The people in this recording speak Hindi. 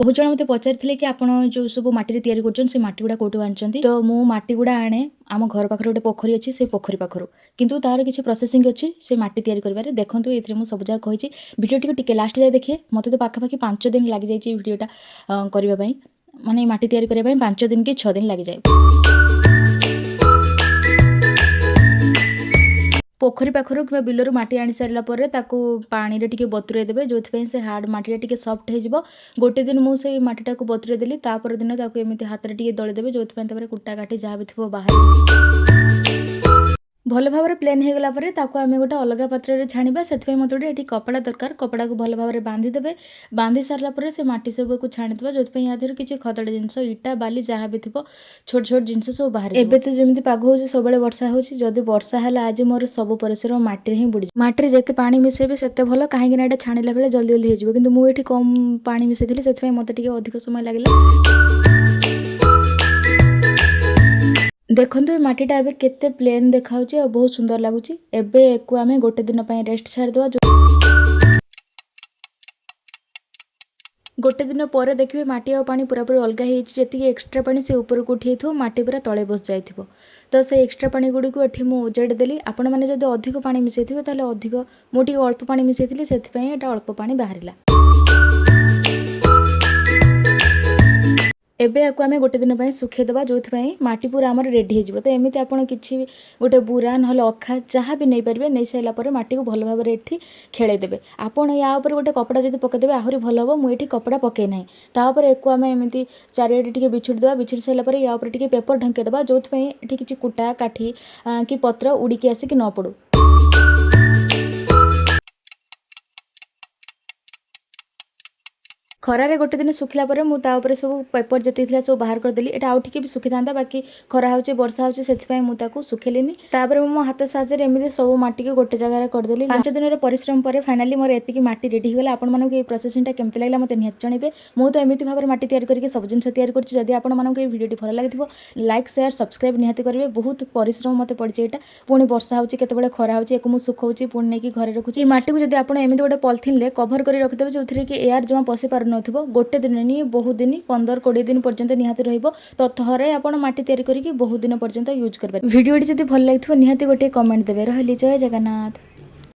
बहुत जन मत पचारि कि आपड़ जो सब मटी या से मटी गुड़ा कौटू आनी तो मु मटी गुड़ा आने आम घर पाखे गोटे पोखरी अच्छी से पोखरी पाखर किंतु तार किसी प्रोसेसिंग अच्छी से मटी तैयारी करें देखूँ ये मुझे सब जगह कही भिडियो टी लास्ट जाए देखिए मत तो पाखापाखि 5 दिन लग जाए भिडियोटा करने माने मटी तैयारी करने 5 दिन कि 6 दिन लग जाए। पोखरी पाखर कि बिलर मटी आनी सारापर पानी टे बतुरे देवे जो से हार्ड मटीटा टे सफ्ट हो गोटे दिन मुझे मटीटा को बतुरे देली तापर दिन एमती हाथ में टे दलिदेवे जो कुटा काटी जहाँ भी थो बाहर भल भाव प्लेन हो गला आम गोटे अलग पात्र में छाणा से मत गोटे कपड़ा दरकार कपड़ा को भल भाव बांधिदेवे बांधि सारापर से मटी सब को छाणीद जो या किसी खदड़ा जिनस इटा बाली जहाँ भी थो छोट छोट जिनस सब बाहर एबे तो जमी पाग हो सब वर्षा होदी वर्षा है आज मोर सब परिश्रम मटी ही बुड़ी मटी जिते पा मिसेबे से भल कहीं छाणिला बेले जल्दी जल्दी हो मुझे कम पा मिसेली से मत अधिक समय लगे देखो ये मटीटा एबे केते प्लेन देखा बहुत सुंदर लगुच एबे आम गोटे दिन रेस्ट छाड़देवा गोटे दिन पर देखिए मटी और पानी पूरा पूरी अलग होती एक्सट्रा पानी से ऊपर को उठी मटी पूरा तले बस जाए तो से एक्सट्रा पानी गुड़ी को ये मुझे उजाड़ी देली आपण मैंने जब अधिक पानी मिसई थे अधिक मुझे अल्प पानी मिसई से अल्प पानी बाहर एबे आको आमे गोटे दिन पर सुखेदेवा जो मटी पूरा आमर रेडी हो तो एमती आप किसी गोटे बुरा ना अखा जहाँ भी नहीं पारे नहीं सारापर मटी को भल भाव ये खेलदेवे आपड़ या गोटे कपड़ा जब पकईदेवे आहरी भल हम मुझे कपड़ा पकई ना तापर एक आम एमती चारिआडे टे बिछुड़देवा बिछुड़ी सारापर या पेपर ढंकेदेवा जो ये किसी कुटा काठी कि पत्र उड़िकी आसिक न पड़ू खरारे गोटे दिन सुखला पर मुझे सब पेपर जी सब बाहर करदेली एटा आउ भी सुखी था बाकी खरा हो वर्षा होती मुझे सुखेलिनी मो हाथ साहाଯ୍य एमती सब मटी को गोटे जगह करदेली 5 दिन परिश्रम पर फाइनाली मोर एतिकी मटी रेडी होगा आपण मानक ये प्रोसेसिंगटा केमती लगला मत निहत जनइबे मुझे तो एमती भाव मटी तैयारी करके सब जिन तैयारी करछि आपण मानक ये वीडियो भल लगी लाइक शेयर सब्सक्राइब निहत करेंगे बहुत परिश्रम मत पड़ी यहाँ पुणी वर्षा होती केतबेले खरा होची एक मुझे सुखाऊँ पुणी नहीं घरे रखुची मटी को जब आप एमती गोटे पॉलिथिन कभर कर रखिदेवे जो कि एयर जमा पशि पार नथिबो गोटे दिन नहीं बहुत दिन 15-20 दिन पर्यंत निहाती रहिबो तो थरे आपण माटी तैयारी करके बहुत दिन पर्यंत यूज करबे वीडियो जदि भल लागिथो निहाती गोटे कमेंट देबे रहली जय जगन्नाथ।